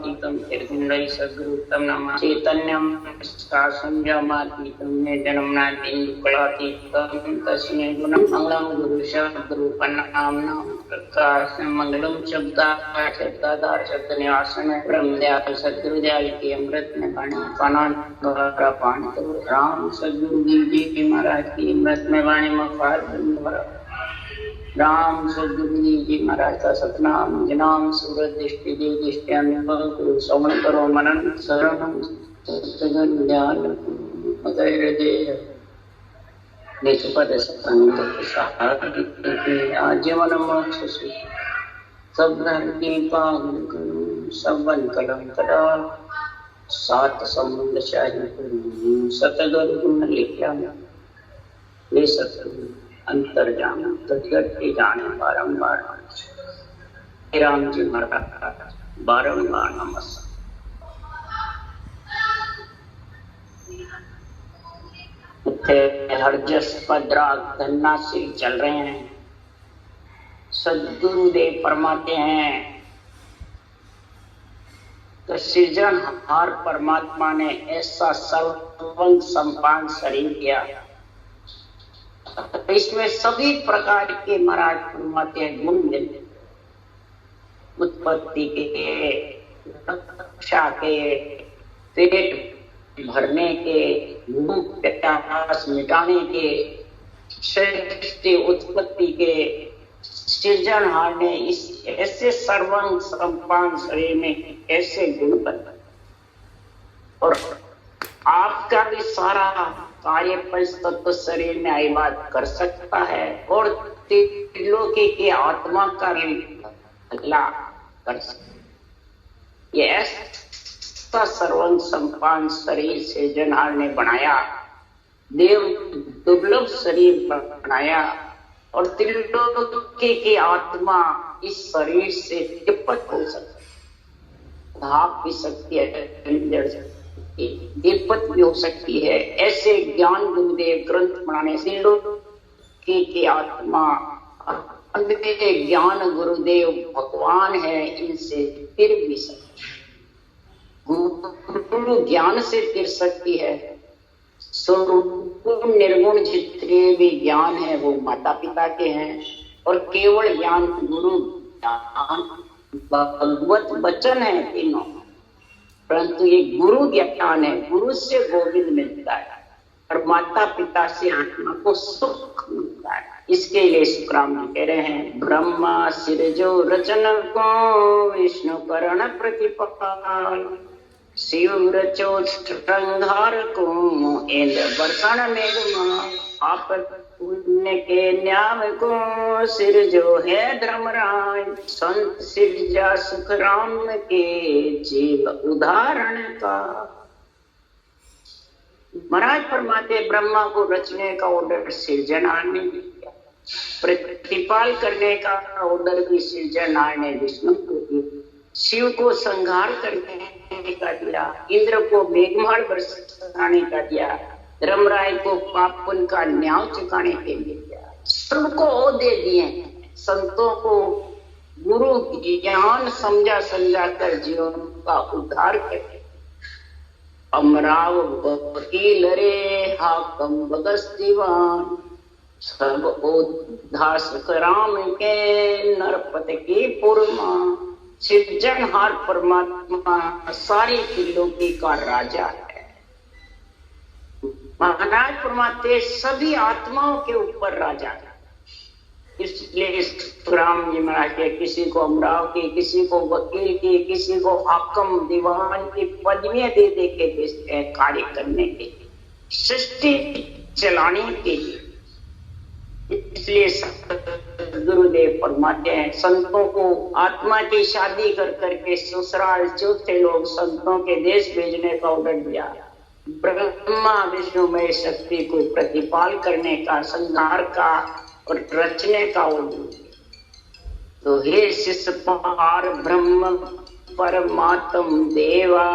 गुणातीतम निर्गुणै सद्गुरुतम नमः चैतन्यम शासनजमातीतम निर्जन्मनातीतम तस्मै गुणं मंगलम गुरु शब्दरूपनाम्ना प्रकाशं मंगलम शब्दाधार शब्द निवासन ब्रह्मदयाल सद्गुरुदयाल की अमृत में वाणी द्वारा पान राम सद्गुरु जी महाराज की अमृत में वाणी मफार राम सद्गुरु जी महाराज का सतनाम जनाम सूरज दृष्टि दे दृष्टि श्रवण करो मनन शरण सत्संग ज्ञान हृदय निष्पद संत आजीवन मोक्ष सब धर्म की पावन सबन कलम कदा सात संबंध शाही सतगुरु गुण लिखा ये सतगुरु अंतर जाना तदगत के जाने बारंबार राम जी महाराज बारंबार नमस्कार। हरजस पदराग धन्नाशील चल रहे हैं। सद्गुरुदेव फरमाते हैं तो सृजनहार परमात्मा ने ऐसा सर्वंग संपान शरीर किया, इसमें सभी प्रकार के महाराज फरमाते हैं गुण मिलते, उत्पत्ति के, रक्षा के, पेट भरने के, भूख प्यास मिटाने के, सृष्टि उत्पत्ति के। सृजनहार ने इस ऐसे सर्वांग संपान शरीर में ऐसे गुण बनाए और आपका भी सारा कार्य पंचतत्व शरीर में आईबाद कर सकता है और त्रिलोकी की आत्मा का भी भला कर सकता है। ये ऐसा सर्वांग संपान शरीर से सृजनहार ने बनाया, देव दुर्लभ शरीर बनाया और त्रिलोकी की आत्मा इस शरीर से तिप्पत हो सकती है, भाग भी सकती है, तिप्पत भी हो सकती है। ऐसे ज्ञान गुरुदेव ग्रंथ बनाने से त्रिलोकी की आत्मा ज्ञान गुरुदेव भगवान है, इनसे तिर भी सकती है। गुरु ज्ञान से तिर सकती है। स्वरूप निर्गुण जितने भी ज्ञान है वो माता पिता के हैं और केवल ज्ञान गुरु ज्ञान भगवत वचन है तीनों, परंतु ये गुरु ज्ञान है, गुरु से गोविंद मिलता है और माता पिता से आत्मा को सुख मिलता है। इसके लिए सुखराम जी कह रहे हैं ब्रह्मा सिरजो रचन को विष्णु करण प्रतिपाल शिव रचो श्रृंगार को इंद्र बरसाण मेघमा आप पुण्य के न्याम को सिर जो है धर्मराज संत सिरजा सुख राम के जीव उदाहरण का। महाराज फरमाते ब्रह्मा को रचने का ऑर्डर सृजनहार ने दिया, प्रतिपाल करने का ऑर्डर भी सृजनहार ने विष्णु को दिया, शिव को संहार करने का दिया, इंद्र को मेघमाल बरसाने का दिया, धर्मराय को पाप पुण्य का न्याय चुकाने के लिए दिया। सबको दे दिए। संतों को गुरु ज्ञान समझा कर जीवन का उद्धार करके अमराव वकील रे हाकम बगस्तीवान सब उद्धार सुख राम के नरपत की पुरमा। सृजनहार परमात्मा सारी त्रिलोकी का राजा है। महाराज फरमाते सभी आत्माओं के ऊपर राजा है। इसलिए राम जी महाराज के किसी को अमराव की, किसी को वकील की, किसी को हाकम दीवान की पदवियां दे दे के भेजते हैं कार्य करने के लिए, सृष्टि चलाने के लिए। इसलिए गुरुदेव फरमाते हैं संतों को आत्मा की शादी कर करके ससुराल चौथे लोग संतों के देश भेजने का ऑर्डर दिया। ब्रह्मा विष्णु में शक्ति को प्रतिपाल करने का, संहार का और रचने का ऑर्डर। तो हे शिष्य पार ब्रह्म परमात्म देवा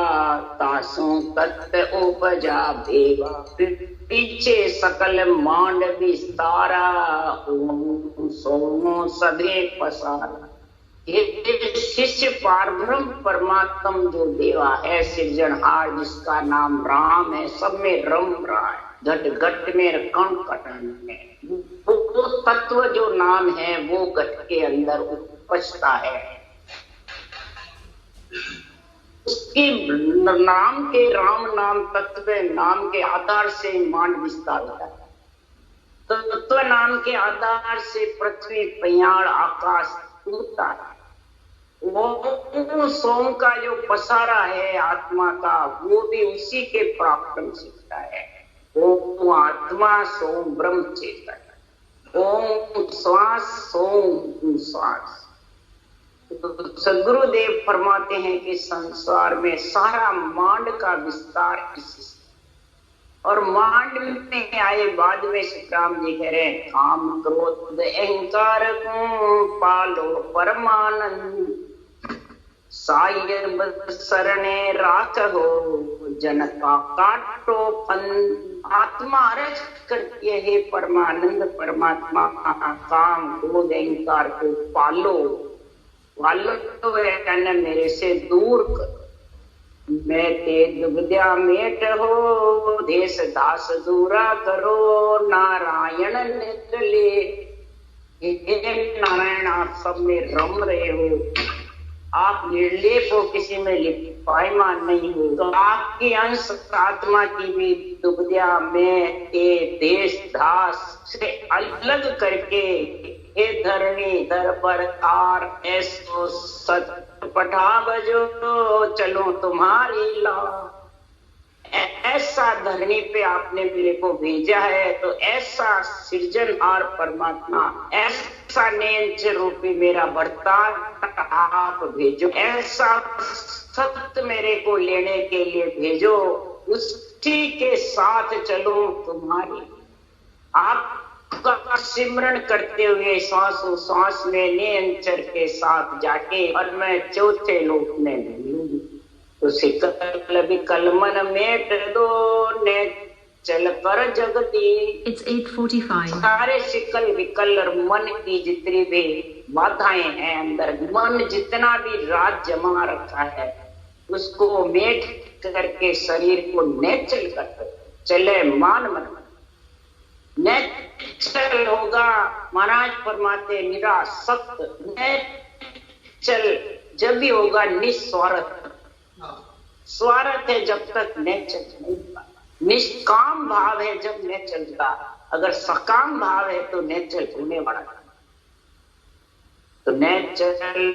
तासो तत्व उपजा देवा पीछे सकल मांड विस्तारा सोमो सभे पसारा। ये शिष्य पारब्रह्म परमात्म जो देवा है सृजनहार, जिसका नाम राम है, सब में रम रहा है, घट घट में कण कटन में, वो तत्व जो नाम है वो घट के अंदर उपजता है। उसकी नाम के राम नाम तत्व नाम के आधार से मांड विस्तार होता है। तत्व नाम के आधार से पृथ्वी पयाड़ आकाश टूटता है। वो सोम का जो पसारा है आत्मा का, वो भी उसी के प्राप्त सीखता है। ओम आत्मा सोम ब्रह्म चेतन, ओम श्वास सोम श्वास। तो सदगुरुदेव फरमाते हैं कि संसार में सारा मांड का विस्तार इसी, और मांड में आए बाद में श्रीराम जी कह रहे हैं, काम क्रोध अहंकार को पालो परमानंद, सायर शरणे राख हो जन का काटो फन। आत्मा अर्ज करती है परमानंद परमात्मा, काम क्रोध अहंकार को पालो, पालो तो मेरे से दूर कर। मैं ते दुबद्या मेट हो देश दास दूरा करो, नारायण निकले। हे नारायण, आप सब में रम रहे हो, आप निर्लेप हो, किसी में लिपायमान नहीं हो। तो आपकी अंश आत्मा की भी दुबद्या में के देश दास से अलग करके, हे धरणी दर पर तार ऐसो सत पठा बजो, चलो तुम्हारी ला। ऐसा धरनी पे आपने मेरे को भेजा है, तो ऐसा सृजनहार परमात्मा, ऐसा नेंच रूपी मेरा बर्ताव आप भेजो, ऐसा सत्य मेरे को लेने के लिए भेजो, उसी के साथ चलो तुम्हारी। आप का सिमरण करते हुए श्वासों श्वास में नियंत्रण के साथ जाके, और मैं चौथे लोक में मिलूंगी। तो सिकल विकल मन मेट दो ने चल कर जगती। It's 8:45. सारे सिकल विकल और मन की जितनी भी बाधाएं हैं अंदर, मन जितना भी राज जमा रखा है, उसको मेट करके शरीर को नेचल कर चले मान मन। नेचल होगा महाराज फरमाते निरासक्त, नेचल जब भी होगा निस्वार्थ। स्वार्थ है जब तक नेचल नहीं होगा, निष्काम भाव है जब नेचल का, अगर सकाम भाव है तो नेचल होने वाला। तो नेचल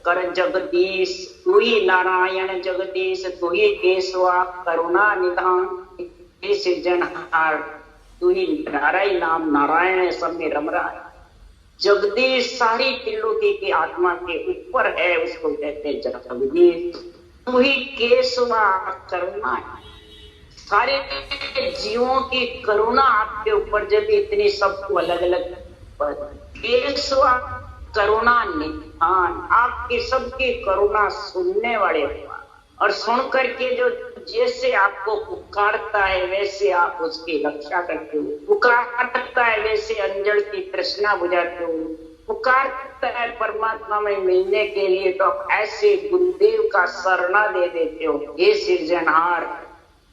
कर जगदीश, तू ही नारायण जगदीश, तू ही केशवा करुणा निधान। हे सृजनहार, तू ही नारायण नाम, नारायण है, सब में रम रहा है। जगदीश सारी त्रिलोकी की आत्मा के ऊपर है, उसको कहते हैं जगदीश। तू ही केशवा करुणा है, सारे जीवों की करुणा आपके ऊपर, जब इतनी सबको अलग अलग केशवा करुणा निधान, आपकी सबकी करुणा सुनने वाले हुआ, और सुन करके जो जैसे आपको पुकारता है वैसे आप उसकी रक्षा करते हो, पुकारता है वैसे अंजल की तृष्णा बुझाते हो, पुकारता है परमात्मा में मिलने के लिए, तो आप ऐसे गुरुदेव का शरणा दे देते हो। हे सृजनहार,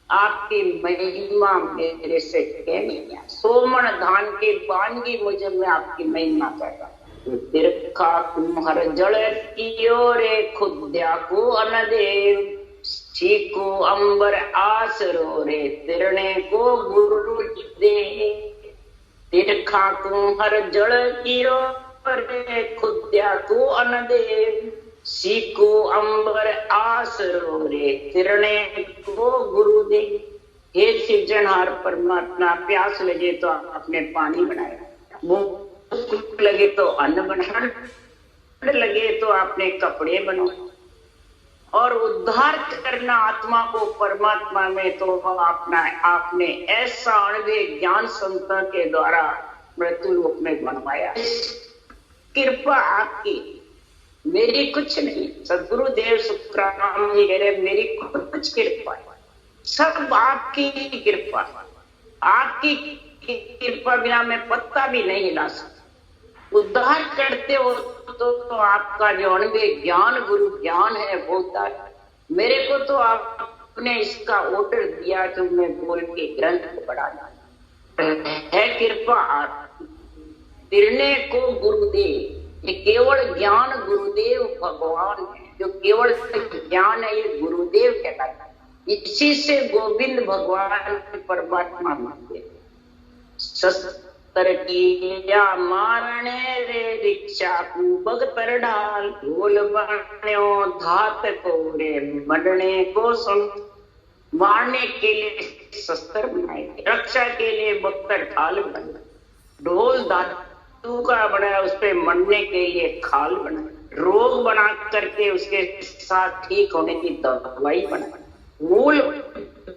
आपकी महिमा मेरे से कहनी, सोमन धान के बानगी मुझे मैं आपकी महिमा कर रहा हूँ। तिरखा कुम्हर जड़ कियो रे खुद्या को अनदेव, चीकू अंबर आसरो रे तिरने को गुरु दे। तिरखा कुम्हर जड़ कियो रे खुद्या को अनदेव, सीको अंबर आसरो रे तिरने को गुरु दे। हे सृजनहार परमात्मा, प्यास लगे तो आपने पानी बनाया, भूख लगे तो अन्न बनाया, लगे तो आपने कपड़े बनाए, और उद्धार करना आत्मा को परमात्मा में, तो आपने ऐसा अणुभव ज्ञान संतों के द्वारा मृत्यु लोक में बनवाया। कृपा आपकी, मेरी कुछ नहीं। सदगुरुदेव सुखराम जी कह रहे मेरी कुछ कृपा है, सब आपकी कृपा। आपकी कृपा बिना मैं पत्ता भी नहीं हिला सकता। उद्धार करते हो तो आपका जो अनुभव ज्ञान गुरु ज्ञान है वो उद्धार। मेरे को तो आपने इसका ऑर्डर दिया कि मैं बोल के ग्रंथ को पढ़ाना है। कृपा तिरने को गुरुदेव, ये केवल ज्ञान गुरुदेव भगवान है, जो केवल ज्ञान है ये गुरुदेव कहलाता है। इसी से गोविंद भगवान परमात्मा मानते हैं। शस्त्र किया मारने रे रिक्शा कुबग पर डाल, ढोल बन्यो धात को रे मरने को सुन। मारने के लिए शस्त्र बनाए, रक्षा के लिए बख्तर ढाल बनाए, ढोल धातु का बनाया, उस पे मरने के लिए खाल बनाए, रोग बना करके उसके साथ ठीक होने की दवाई बनाए। मूल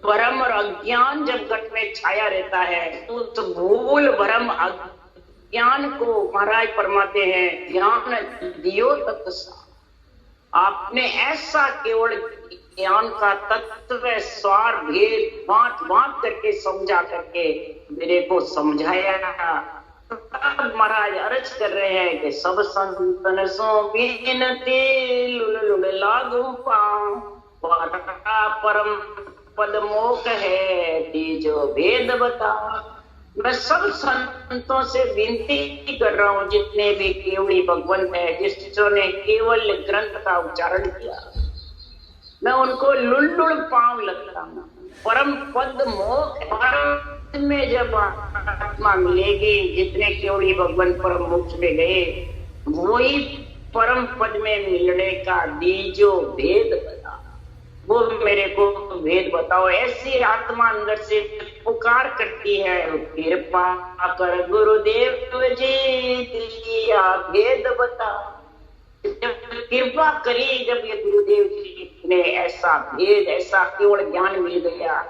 भ्रम और अज्ञान जब घट में छाया रहता है तो उस भूल भ्रम अज्ञान को महाराज फरमाते हैं ज्ञान दियो तत्सा। आपने ऐसा केवल ज्ञान का तत्व स्वार भेद बांट बांट करके समझा करके मेरे को समझाया। तब महाराज अर्ज कर रहे हैं कि सब संतन सो बिनती लुल लागू पाऊं, परम पद मोक है तीजो भेद बता। मैं सब संतों से विनती कर रहा हूँ, जितने भी केवली भगवंत है, जिसने केवल ग्रंथ का उच्चारण किया, मैं उनको लुल पांव लगता हूँ। परम पद मोक, परम में जब आत्मा मिलेगी, जितने केवली भगवंत परम मोक्ष में गए वही परम पद में मिलने का दीजो भेद बता। वो मेरे को भेद बताओ। ऐसी आत्मा अंदर से पुकार करती है, कृपा कर गुरुदेव जी दिया भेद बता। कृपा करी जब ये गुरुदेव जी ने ऐसा भेद, ऐसा केवल ज्ञान मिल गया,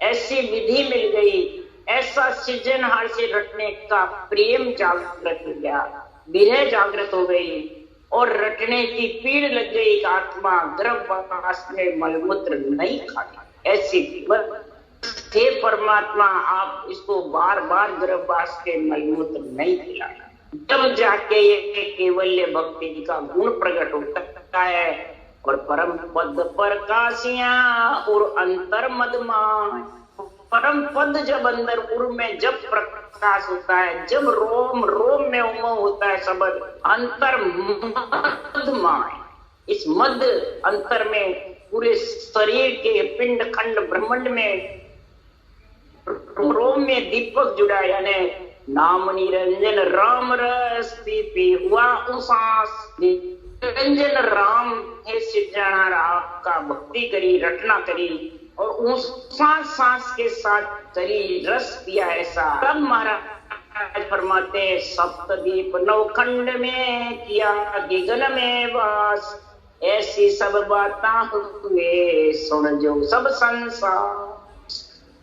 ऐसी विधि मिल गई, ऐसा सृजनहार से रटने का प्रेम जागृत हो गया, विरह जागृत हो गई और रटने की पीड़ लग गई। आत्मा गर्भवास में मलमूत्र नहीं खाती, ऐसी थे परमात्मा। आप इसको बार बार गर्भवास के मलमूत्र नहीं खिलाना, जब जाके ये केवल्य भक्ति का गुण प्रकट होता है और परम पद पर काशिया और अंतर मदमाय। परम पद जब अंदर उर में जब प्रकाश होता है, जब रोम रोम में उमंग होता है शब्द अंतर मदमाय, इस मद अंतर में पूरे शरीर के पिंड खंड ब्रह्मांड में रोम में दीपक जुड़ा, यानी नाम निरंजन राम रस पी हुआ उसास। निरंजन राम हे सिद्धार्थ आपका भक्ति करी, रटना करी और उस सांस के साथ करी, रस पिया ऐसा। तब महाराज फरमाते सप्तदीप नवखंड में किया गगन में वास। ऐसी सब बातें हुए सुन जो सब संसार।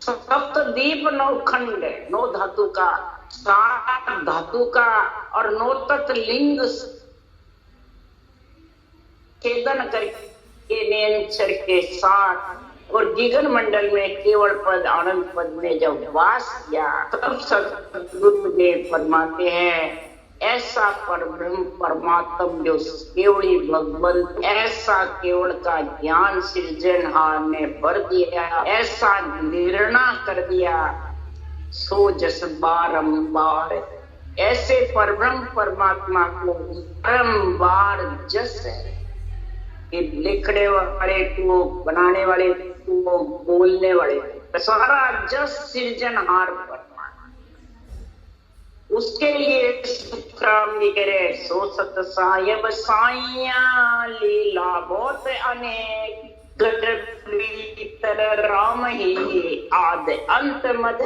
सप्तदीप नवखंड, नौ धातु का, सात धातु का और नौ तत्व लिंग छेदन करके नियंत्रण के साथ और गगन मंडल में केवल पद आनंद पद में जब वास किया, तब सद्गुरुदेव फरमाते हैं ऐसा परब्रह्म परमात्म जो केवली भगवंत, ऐसा केवल का ज्ञान सृजनहार ने भर दिया, ऐसा निर्णय कर दिया सो जस बारंबार। ऐसे परब्रह्म परमात्मा को बारंबार जस है कि लिखने वाले को, बनाने वाले को, बोलने वाले को, सारा जस सृजनहार परमात्मा। उसके लिए सुखराम जी कह रहे सो सत सायब साइया लीला बहुत अनेक भीतर राम ही आद अंत मद।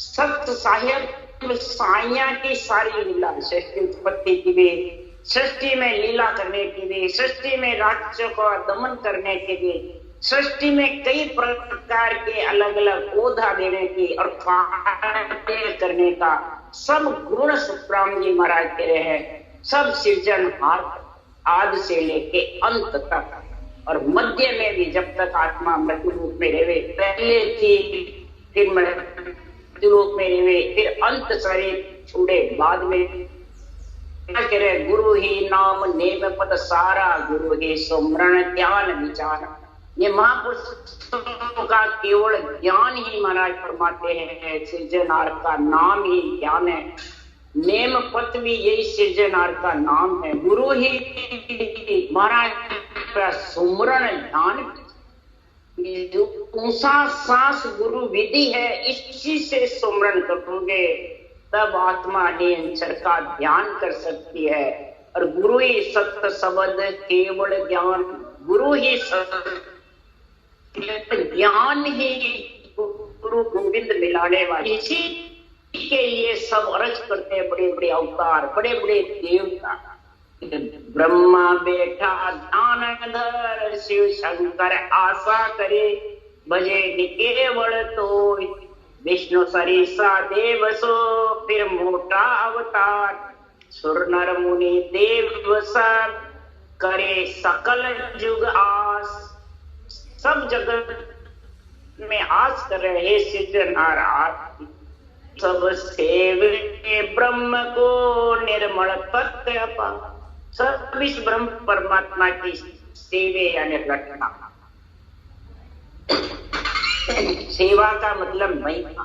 सत्य साहिब साइया की सारी लीला, सृष्टि उत्पत्ति की भी, सृष्टि में लीला करने की भी, सृष्टि में राक्षसों को दमन करने के भी, सृष्टि में कई प्रकार के अलग अलग ओधा देने की और करने का सब गुण सुखराम जी महाराज कह रहे हैं। सब सृजनहार आदि से लेके अंत तक और मध्य में भी, जब तक आत्मा मृत्यु रूप में रहे, पहले थी फिर मृत्यु रूप में रहे, फिर अंत शरीर छोड़े बाद में क्या करे, गुरु ही नाम नेम पद सारा, गुरु ही सुमरण ज्ञान विचार। ये महापुरुषों का केवल ज्ञान ही महाराज फरमाते हैं, सृजनहार का नाम ही ज्ञान है। नेम पद भी यही सृजनहार का नाम है। गुरु ही महाराज का सुमरण ध्यान, जो ऊंचा सांस गुरु विधि है, इसी से सुमरण करोगे तब आत्मा नियंत्रण का ध्यान कर सकती है। और गुरु ही सत्य शब्द केवल ज्ञान, गुरु ही ज्ञान ही गुरु गोविंद मिलाने वाले। इसी के लिए सब अर्ज करते हैं बड़े बड़े अवतार, बड़े बड़े देवता। ब्रह्मा बैठा ध्यान धर, शिव शंकर आशा करे, भजे केवल तो विष्णु सरिसा देव सो, फिर मोटा अवतार सुर नर मुनि देव सब, करे सकल जुग आस। सब जगत में आस कर रहे सिद्धनार आरती, सब सेवे ब्रह्म को निर्मल तत्व पा। सब इस ब्रह्म परमात्मा की सेवे यानी रटना। सेवा का मतलब महिमा,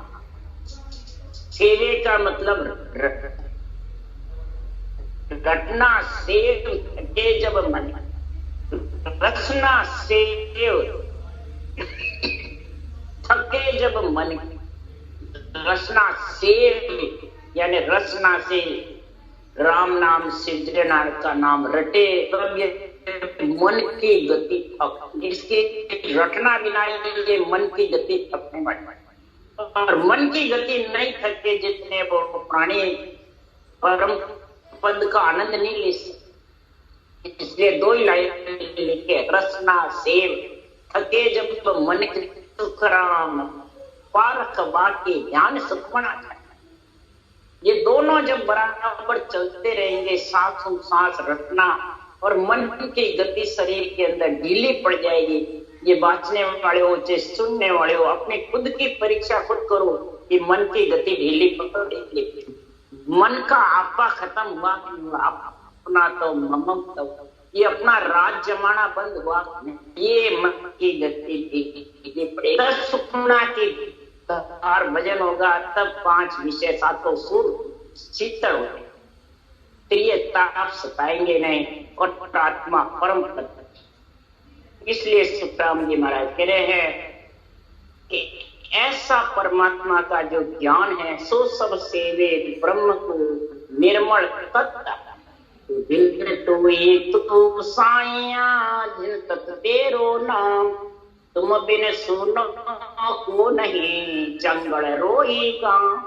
सेवे का मतलब रटना। सेव के जब मन, रचना सेव थके जब मन, रचना सेव यानी रचना से राम नाम सृजनहार का नाम रटे तब ये मन की गति थक, इसके रटना बिना ये मन की गति थकने वाली। और मन की गति नहीं थकते जितने वो प्राणी परम पद का आनंद नहीं ले सकते। इसलिए दो ही लाइन लिखे, रचना सेव थके जब मन सुख राम, पारख बाकी ज्ञान सुख बना। ये दोनों जब बराबर चलते रहेंगे, सांसों सांस रटना और मन की गति शरीर के अंदर ढीली पड़ जाएगी। ये बांचने वाले हो चाहे सुनने वाले हो, अपने खुद की परीक्षा खुद करो कि मन की गति ढीली पड़ेगी। मन का आपा खत्म हुआ, अपना तो मम तो ये अपना राज जमाना बंद हुआ, ये मन की गति ढीली पड़ेगी। सुखना की तार भजन होगा तब 5 विषय 7 सुर शीतल होंगे, फिर ये ताप सताएंगे नहीं और आत्मा परम पद। इसलिए सुखराम जी महाराज कह रहे हैं कि ऐसा परमात्मा का जो ज्ञान है सो सब सेवे ब्रह्म को निर्मल तत्व। दिन तो साइया जिन तत् तेरो नाम, तुम बिन सुनो को नहीं जंगल रोई गांव।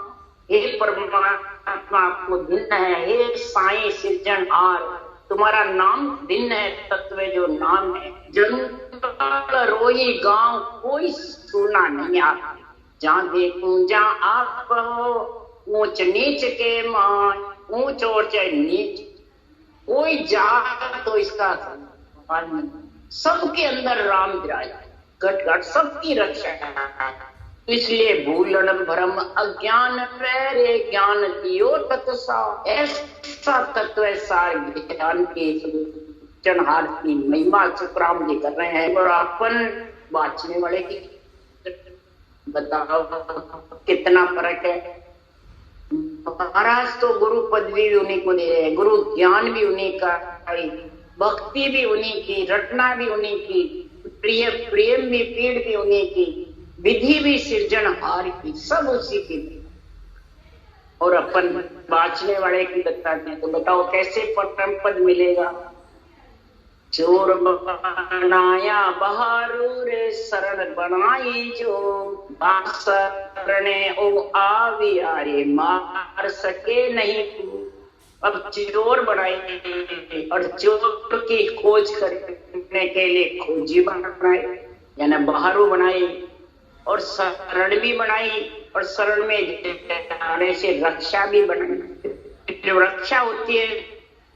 हे परमात्मा आपको दिन है, हे साईं सृजनहार तुम्हारा नाम दिन है, तत्व जो नाम है। जंगल रोई गांव कोई सुना नहीं आप, जहाँ देखूं जहाँ आप हो ऊंच नीच के मान, ऊंच और चाहे नीच कोई जा तो इसका सबके अंदर राम विराज, घट घट सबकी रक्षा। इसलिए भूलन भ्रम अज्ञान प्रेरे ज्ञान दियो तत्सा। ऐसा तत्व सार ज्ञान के सृजनहार की महिमा सुखराम जी कर रहे हैं। और अपन बांचने वाले की बताओ कितना फर्क है। महाराज तो गुरु पदवी भी उन्हीं को दे रहे हैं, गुरु ज्ञान भी उन्हीं का, भक्ति भी उन्हीं की, रटना भी उन्हीं की, प्रिय प्रेम भी पीड़ भी उन्हीं की, विधि भी सृजनहार की, सब उसी की। और अपन बांचने वाले की बताते हैं, तो बताओ कैसे परम पद मिलेगा। चोर बनाया बहारूर शरण बनाई जो, शरणे ओ आवियारे मार सके नहीं तू। अब चोर बनाई और चोर की खोज करने के लिए खोजी बनाई यानी बहारू बनाई, और शरण भी बनाई, और शरण में जाने से रक्षा भी बनाई। जो रक्षा होती है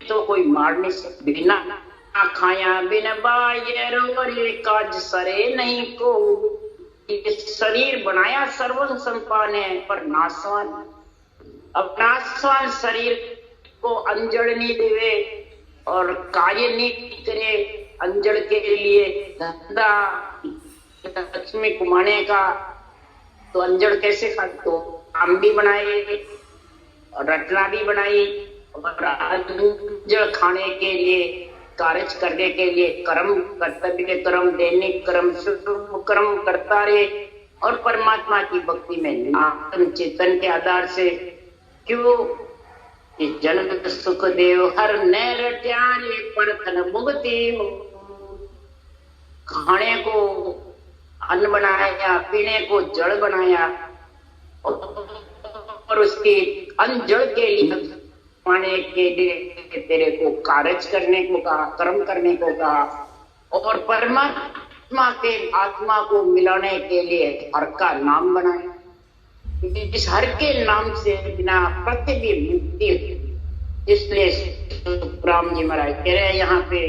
तो कोई मार नहीं सकता। बिना खाया बिन बाये काज सरे नहीं को। शरीर बनाया सर्वन संपान है पर नासवान। अपना नासवान शरीर को अंजड़ नहीं देवे और कार्य नहीं करे अंजड़ के लिए धंधा लक्ष्मी कमाने का, तो अंजड़ कैसे खा? तो आम भी बनाए और रटना भी बनाई और अंजड़ खाने के लिए, कार्य करने के लिए कर्म, कर्तव्य कर्म, दैनिक कर्म, शुभ कर्म करता रहे और परमात्मा की भक्ति में नाम चेतन के आधार से क्यों कि जन सुख देव हर नैर त्यारे परतन मुक्ति। खाने को अन्न बनाया, पीने को जड़ बनाया और उसके अंजड़ के लिए पाने के लिए तेरे को कार्य करने को कहा, कर्म करने को कहा और परमात्मा के आत्मा को मिलाने के लिए हर का नाम बनाया। इस हर के नाम से बिना पृथ्वी मुक्ति। इसलिए राम जी महाराज कह रहे हैं यहाँ पे,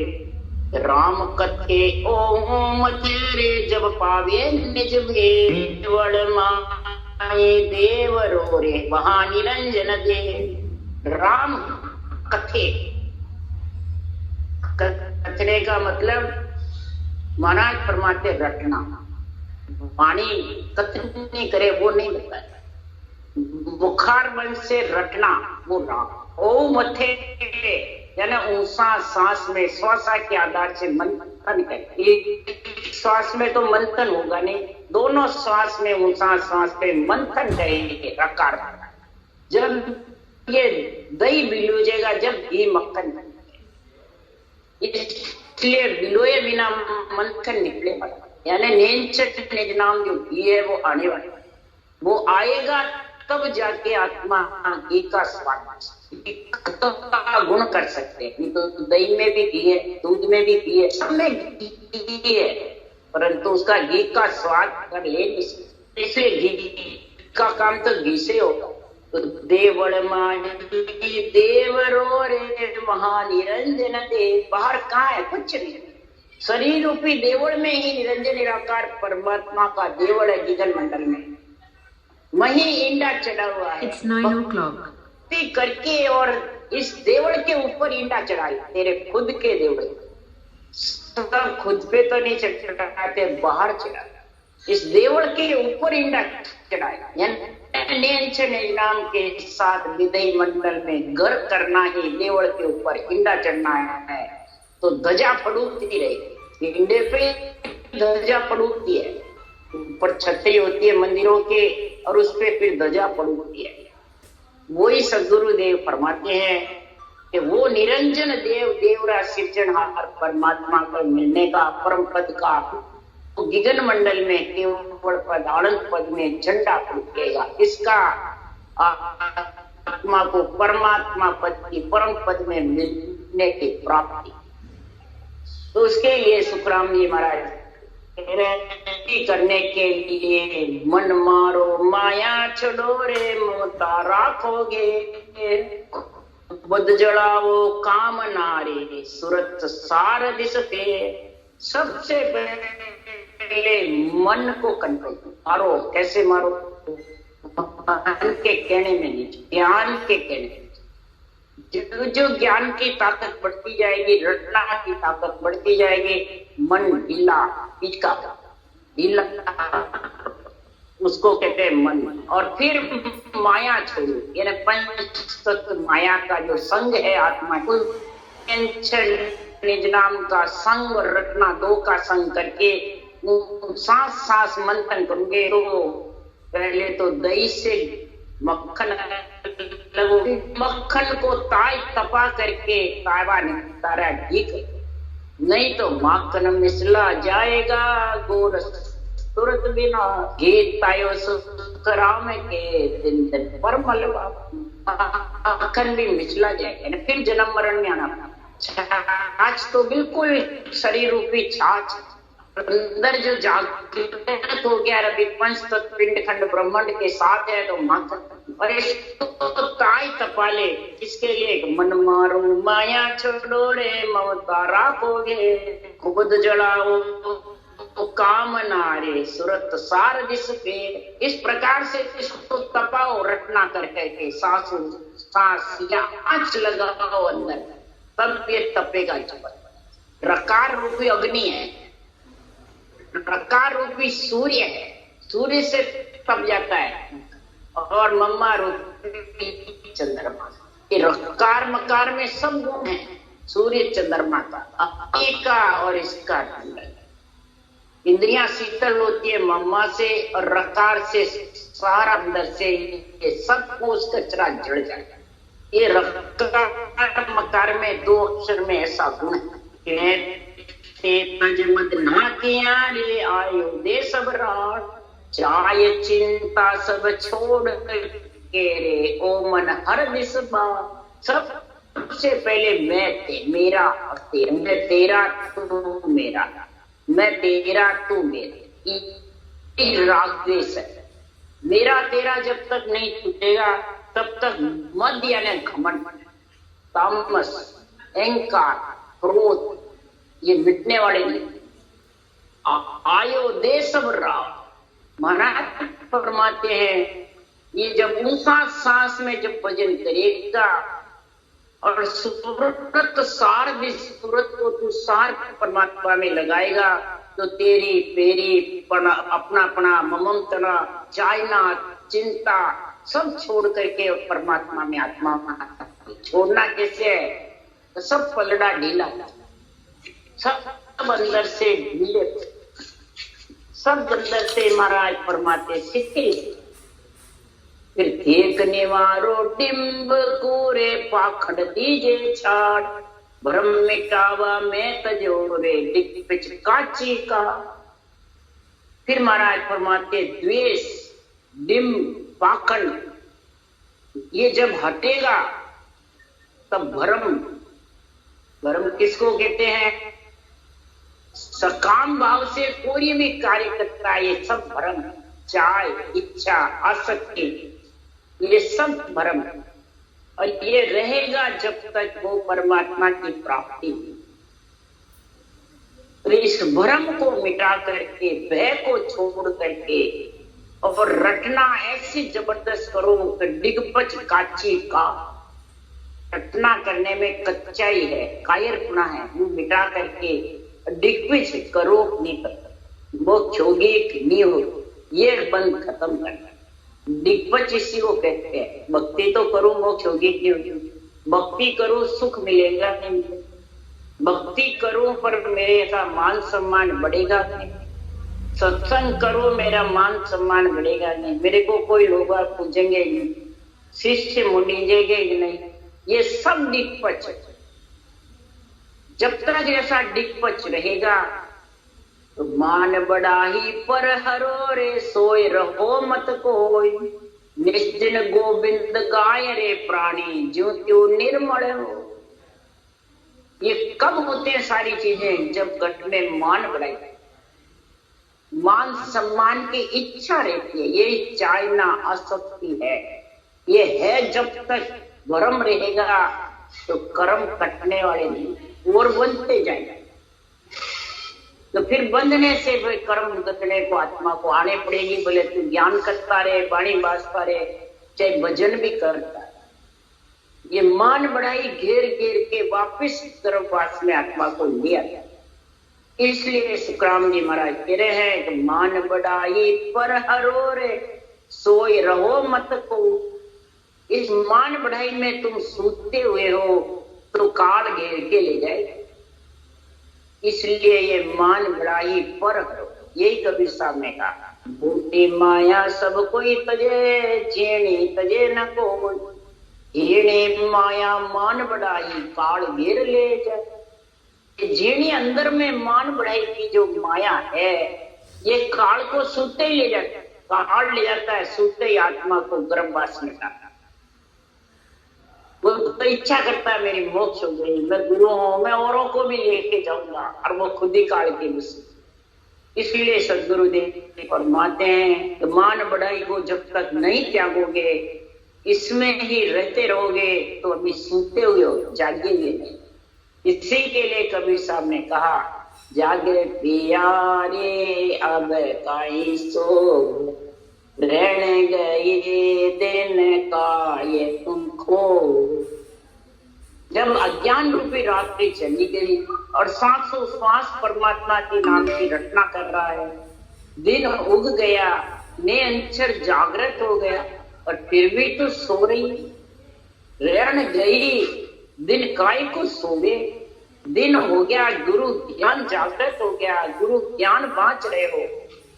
राम कथे ओम तेरे जब पावे निज भेवड़ माए देव रो रे वहां निरंजन दे। राम कथे, कथने का मतलब महाराज परमात्मा रटना, वाणी कथनी करे वो नहीं बताया, बुखार मन से रटना वो राम। ओ मथे यानी ऊंसा सांस में श्वासा के आधार से मंथन करे, श्वास में तो मंथन होगा नहीं, दोनों श्वास में ऊंसा सांस पे मंथन करेंगे रकार। जब ये दही बिलूजेगा, जब घी मक्खन, इसलिए बिलोए बिना मंथन निकले, यानी नेंचट निज नाम जो घी है वो आने वाला, वो आएगा तब जाके आत्मा घी का स्वाद का गुण कर सकते हैं। तो दही में भी घी है, दूध में भी घी है, सब में घी है, परंतु उसका घी का स्वाद कर ले नहीं सकते। इसलिए घी का काम तो घी से होगा। तो देवड़ माई देव रो रे वहां निरंजन देव, बाहर कहाँ है? कुछ नहीं, शरीर रूपी देवड़ में ही निरंजन निराकार परमात्मा का देवड़ है गिगन मंडल में, वही इंडा चढ़ा हुआ है। It's 9 o'clock. करके और इस देवड़ के ऊपर इंडा चढ़ाई, तेरे खुद के देवड़, सब खुद पे तो नहीं चढ़ाते, बाहर चढ़ा, इस देवड़ के ऊपर इंडा चढ़ाया। नाम के साथ विदय मंडल में घर करना ही देवड़ के ऊपर इंडा चढ़ना है, तो ध्वजा फड़ूकती रहेगी, इंडे पे ध्वजा फड़ूकती है, ऊपर छतरी होती है मंदिरों के और उस पे फिर ध्वजा फड़ूकती है। वही सदगुरुदेव फरमाते हैं कि वो निरंजन देव, देवरा सिरजनहार परमात्मा को मिलने का परम पद का तो गिगन मंडल में केवल पद आनंद पद में झंडा फूटेगा। इसका आत्मा को परमात्मा पद की परम पद में मिलने की प्राप्ति, तो उसके लिए सुखराम जी महाराज करने के लिए मन मारो माया छोड़ो रे मोता राखोगे, बुद्ध जड़ाओ काम नारे सूरत सार दिस पे। सबसे पहले मन को कंट्रोल मारो। कैसे मारो? मन के कहने में नहीं, ज्ञान के कहने में। जो ज्ञान की ताकत बढ़ती जाएगी, रटना की ताकत बढ़ती जाएगी, मन ढीला टीका ढीला, उसको कहते हैं मन। और फिर माया छोड़ो, यानी पंच तत्व माया का जो संग है आत्मा को, निज नाम का संग और रटना, दो का संग करके सांस सांस मंथन करोगे तो पहले तो दही से मक्खन लगो, मक्खन को ताई तपा करके तावा निकारा घी, नहीं तो माखन मिसला जाएगा गोरस तुरंत बिना। घी तायो सुखराम के दिन दिन पर मलवा, माखन भी मिसला जाएगा, फिर जन्म मरण में आना। छाछ तो बिल्कुल शरीर रूपी छाछ, अंदर जो जागृत हो गया रवि पंच तत्व पिंड खंड ब्रह्मांड के साथ है, तो माखन और तो ताई तपाले। इसके लिए मन मारो माया छोड़ो रे ममता राखोगे, खुद जलाओ कामना रे सुरत सार जिस पे। इस प्रकार से इसको तपाओ रटना कर करके, सांस या आंच लगाओ अंदर, तब ये तपेगा जबर। रकार रूपी अग्नि है, रकार रूपी सूर्य है, सूर्य से तप जाता है, और मम्मा रूपी चंद्रमा। ये रकार मकार में सब गुण है, सूर्य चंद्रमा का और इसका। इंद्रियां शीतल होती है मम्मा से, और रकार से सारा अंदर से ये सब कोष कचरा जड़ जाएगा। ये रकार मकार में दो अक्षर में ऐसा गुण है। मद ना किया रे आयो दे सब राण, चाय चिंता सब छोड़ के रे ओ मन हर दिस बार। सबसे पहले मैं मेरा और तेरा, मैं तेरा तू मेरा, मैं तेरा तू मेरा, राग द्वेष है। मेरा तेरा जब तक नहीं छूटेगा तब तक मद यानी घमंड, तामस, अहंकार, क्रोध ये मिटने वाले नहीं। आयो दे सब राव। महाराज फरमाते हैं ये जब ऊंचा सांस में जब भजन करेगा और सूरत सार भी, सूरत को तू सार परमात्मा में लगाएगा, तो तेरी पेरी अपना अपना ममतना, चाइना, चिंता सब छोड़ करके परमात्मा में, आत्मा में छोड़ना कैसे है? तो सब पलड़ा ढीला, सब अंदर से ढीले, सब अंदर से महाराज फरमाते शिथिल। फिर देखने वारो डिम्ब कोरे पाखड़ दीजे छाड़, भ्रम मिटावा में तजोरे दिग्विज काची का। फिर महाराज फरमाते द्वेष, डिम्ब, पाखड़ ये जब हटेगा तब भ्रम, भ्रम किसको कहते हैं? सकाम भाव से कोई भी कार्य करता है ये सब भ्रम, चाय, इच्छा, आसक्ति, ये सब भ्रम। और ये रहेगा जब तक वो परमात्मा की प्राप्ति। तो इस भ्रम को मिटा करके, भय को छोड़ करके, और रटना ऐसी जबरदस्त करो कि दिग्पच काची का। रटना करने में कच्चाई है, कायरपना है, वो मिटा करके दिग्विज करो नहीं करता, मोक्ष होगी कि नहीं हो, ये बंद खत्म करना। दिग्वच इसी को कहते हैं। भक्ति तो करो मोक्ष होगी कि नहीं, भक्ति करो सुख मिलेगा नहीं मिलेगा, भक्ति करो पर मेरे का मान सम्मान बढ़ेगा नहीं, सत्संग करो मेरा मान सम्मान बढ़ेगा नहीं, मेरे को कोई लोग पूजेंगे नहीं, शिष्य मुनीजेंगे नहीं, ये सब दिग्पच। जब तक ऐसा दिग्पच रहेगा तो मान बढ़ाही पर हरो रे सोए रहो मत कोई, निश्चिन गोविंद गाय रे प्राणी ज्यों त्यों निर्मल हो। ये कब होते हैं सारी चीजें? जब घट में मान बढ़ाई, मान सम्मान की इच्छा रहती है, ये चाहना आसक्ति है। ये है जब तक भ्रम रहेगा तो कर्म कटने वाले नहीं और बनते जाएंगे। तो फिर बंधने से कर्म कटने को आत्मा को आने पड़ेगी, बोले तू ज्ञान करता रहे, वाणी बाजता रहे, चाहे भजन भी करता है। ये मान बढ़ाई घेर घेर के वापिस गर्भवास में आत्मा को लिया गया। इसलिए सुखराम जी महाराज कह रहे हैं कि मान बढ़ाई पर हरो रे सोए रहो मत को। इस मान बढ़ाई में तुम सूते हुए हो तो काल घेर के ले जाएगा। इसलिए ये मान बढ़ाई पर हरो, यही कबीर साहब ने कहा, बूटी माया सब कोई तजे, छेणी तजे न कोई, झीणी माया मान बढ़ाई काल घेर ले जाए। झीणी अंदर में मान बढ़ाई की जो माया है, ये काल को सूते ही ले जाता है, काल ले जाता है, सूते ही आत्मा को गर्भवास में डालता। वो तो इच्छा करता है मेरी मोक्ष हो गई, मैं गुरु हूं, मैं औरों को भी लेके जाऊंगा, और वो खुद ही काल की मुसीबत। इसलिए सदगुरुदेव फरमाते हैं कि मान बढ़ाई को जब तक नहीं त्यागोगे, इसमें ही रहते रहोगे, तो अभी सूते हुए हो, जागेंगे नहीं। इसी के लिए कबीर साहब ने कहा, जागे पिया रे अब काई सो, रहने गए दिन का ये तुम खो। जब अज्ञान रूपी रात्रि चली गई और सांसों श्वास परमात्मा के नाम की रटना कर रहा है, दिन उग गया, निरंतर जागृत हो गया, और फिर भी तो सो रही। रहन गई दिन काय को सोवे, दिन हो गया, गुरु ज्ञान जागृत हो गया, गुरु ज्ञान बांच रहे हो,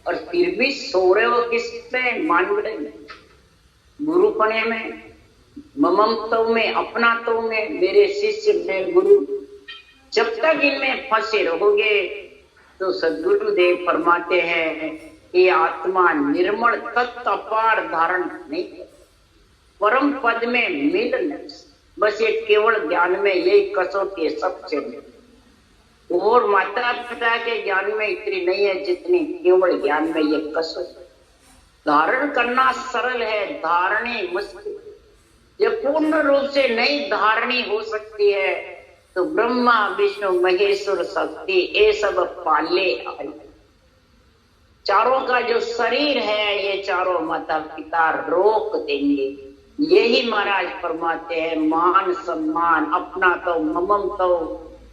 और फिर भी सो रहे हो। किसमें? मानवड़े में, गुरुपणे में, ममत्व में, अपनात्व में, मेरे शिष्य में गुरु। जब तक इनमें फंसे रहोगे तो सद्गुरुदेव फरमाते हैं ये आत्मा निर्मल तत्व अपार धारण नहीं, परम पद में मिल नहीं। बस ये केवल ज्ञान में यही कसौटी है सबसे, और माता पिता के ज्ञान में इतनी नहीं है जितनी केवल ज्ञान में ये कसौटी। धारण करना सरल है, धारणी मुश्किल। जब पूर्ण रूप से नहीं धारणी हो सकती है तो ब्रह्मा विष्णु महेश्वर शक्ति ये सब पाले आए। चारों का जो शरीर है ये चारों माता पिता रोक देंगे। यही महाराज फरमाते हैं मान सम्मान अपना तो ममम तो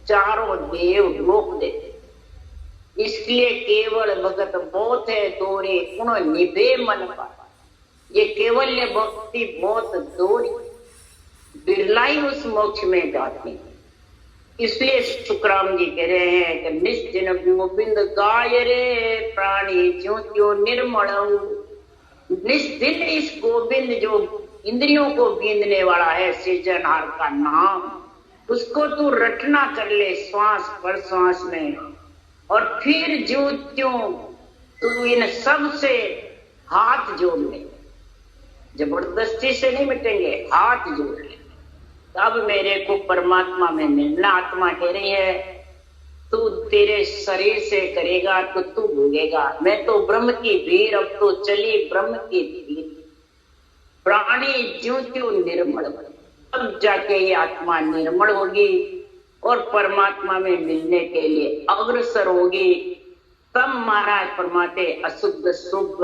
चारों देव रोक देते। इसलिए केवल भगत बहुत है दोरे पुनः निभे मन पर। ये केवल्य भक्ति बहुत दूर, बिरला ही उस मोक्ष में जाती है। इसलिए सुखराम जी कह रहे हैं कि निश्चिन गोविंद गाय रे प्राणी ज्यों त्यों निर्मल। निश्चिन इस गोविंद जो इंद्रियों को बींदने वाला है सृजनहार का नाम, उसको तू रटना कर ले श्वास पर श्वास में, और फिर ज्यों त्यों तू इन सब से हाथ जोड़ ले। जबरदस्ती से नहीं मिटेंगे, हाथ जोड़ ले, तब मेरे को परमात्मा में मिलना। आत्मा कह रही है तू तेरे शरीर से करेगा तो तू भोगेगा। मैं तो ब्रह्म की भीड़, अब तो चली ब्रह्म की भीड़। प्राणी ज्यों त्यों निर्मल, अब जाके ये आत्मा निर्मल होगी और परमात्मा में मिलने के लिए अग्रसर होगी। तब महाराज फरमाते अशुद्ध शुभ,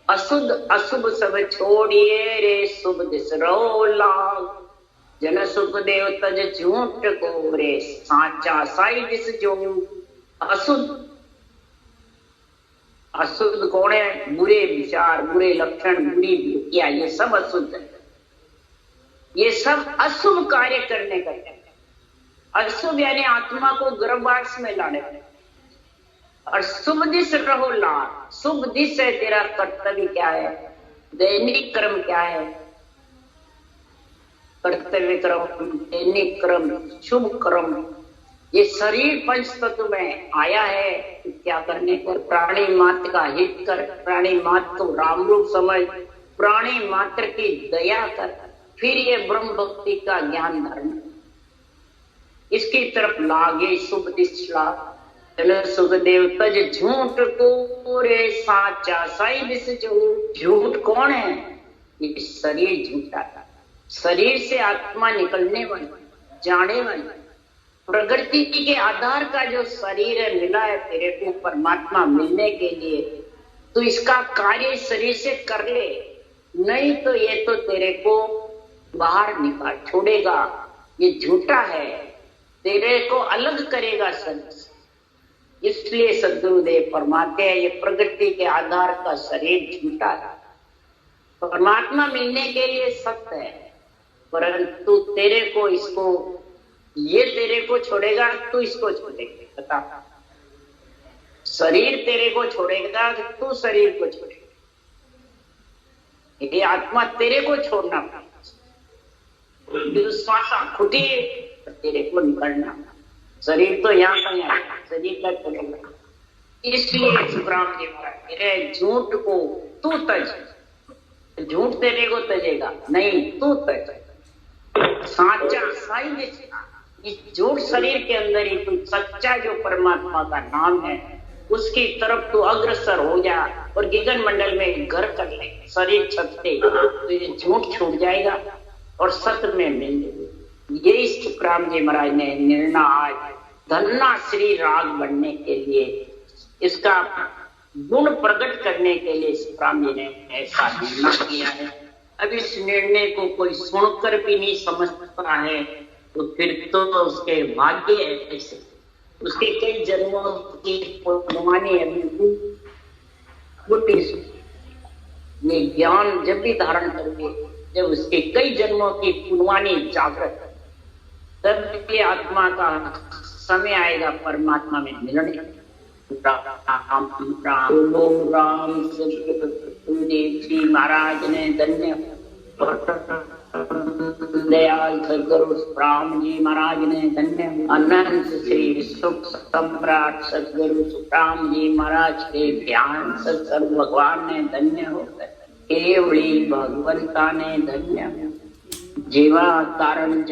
अशुद्ध अशुभ सब छोड़िए रे शुभ दिस रो लाग। जन सुख देव तज झूठ को रे साचा साई दिस जो। अशुद्ध, अशुद्ध कौन है? बुरे विचार, बुरे लक्षण, बुरी वृत्तियां, ये सब अशुद्ध है। ये सब अशुभ कार्य करने का है। अशुभ यानी आत्मा को गर्भवास में लाने का। और शुभ दिश रहो लाल। शुभ दिश है तेरा कर्तव्य क्या है, दैनिक कर्म क्या है? कर्तव्य कर्म, दैनिक कर्म, शुभ कर्म। ये शरीर पंच तत्व में आया है क्या करने को? प्राणी मात्र का हित कर, प्राणी मात्र को राम रूप समझ, प्राणी मात्र की दया कर, फिर ये ब्रह्म भक्ति का ज्ञान धारण, इसकी तरफ लागे शुभ दिशा। सुखदेव तज झूठ को रे साचा साई दिस जो। झूठ कौन है? ये शरीर झूठा था। शरीर से आत्मा निकलने वाली, जाने वाली, प्रकृति के आधार का जो शरीर है मिला है तेरे को परमात्मा मिलने के लिए, तो इसका कार्य शरीर से कर ले, नहीं तो ये तो तेरे को बाहर निकाल छोड़ेगा। ये झूठा है, तेरे को अलग करेगा शरीर से। इसलिए सद्गुरुदेव फरमाते हैं ये प्रकृति के आधार का शरीर झूठा है, परमात्मा मिलने के लिए सत्य है, परंतु तेरे को इसको, ये तेरे को छोड़ेगा, तू इसको छोड़ेगा। बता, शरीर तेरे को छोड़ेगा कि तू शरीर को छोड़ेगा? ये आत्मा तेरे को छोड़ना पड़ेगा। श्वास खुटी तेरे को निकलना, शरीर तो यहाँ का यहाँ, शरीर का चलेगा। इसलिए सुखराम जी महाराज झूठ को तू तज, झूठ तेरे को तजेगा नहीं, तू तज। साचा साई दिस, इस झूठ शरीर के अंदर ही तू सच्चा जो परमात्मा का नाम है उसकी तरफ तू अग्रसर हो जा और गगन मंडल में घर कर ले। शरीर छपते तो ये झूठ छूट जाएगा और सत्य में मिल। यही सुखराम जी महाराज ने निर्णय आज धन्ना श्री राग बनने के लिए इसका गुण प्रकट करने के लिए स्वामी ने ऐसा निर्णय किया है। अब इस निर्णय को कोई सुनकर भी नहीं समझता है तो फिर तो उसके भाग्य ऐसे, उसके कई जन्मों की पुण्यवानी ये ज्ञान जब भी धारण करेंगे, जब उसके कई जन्मों की पुण्यवानी जागृत, तब ये आत्मा का समय आएगा परमात्मा में मिलने। राम राम राम सुखदेव जी महाराज ने धन्य, दयाल सदगुरु राम जी महाराज ने धन्य, अनंत श्री सुख सम्राट सदगुरु राम जी महाराज के ध्यान सत्संग भगवान ने धन्य हो, केवली भगवंता ने धन्य, जीवा कारण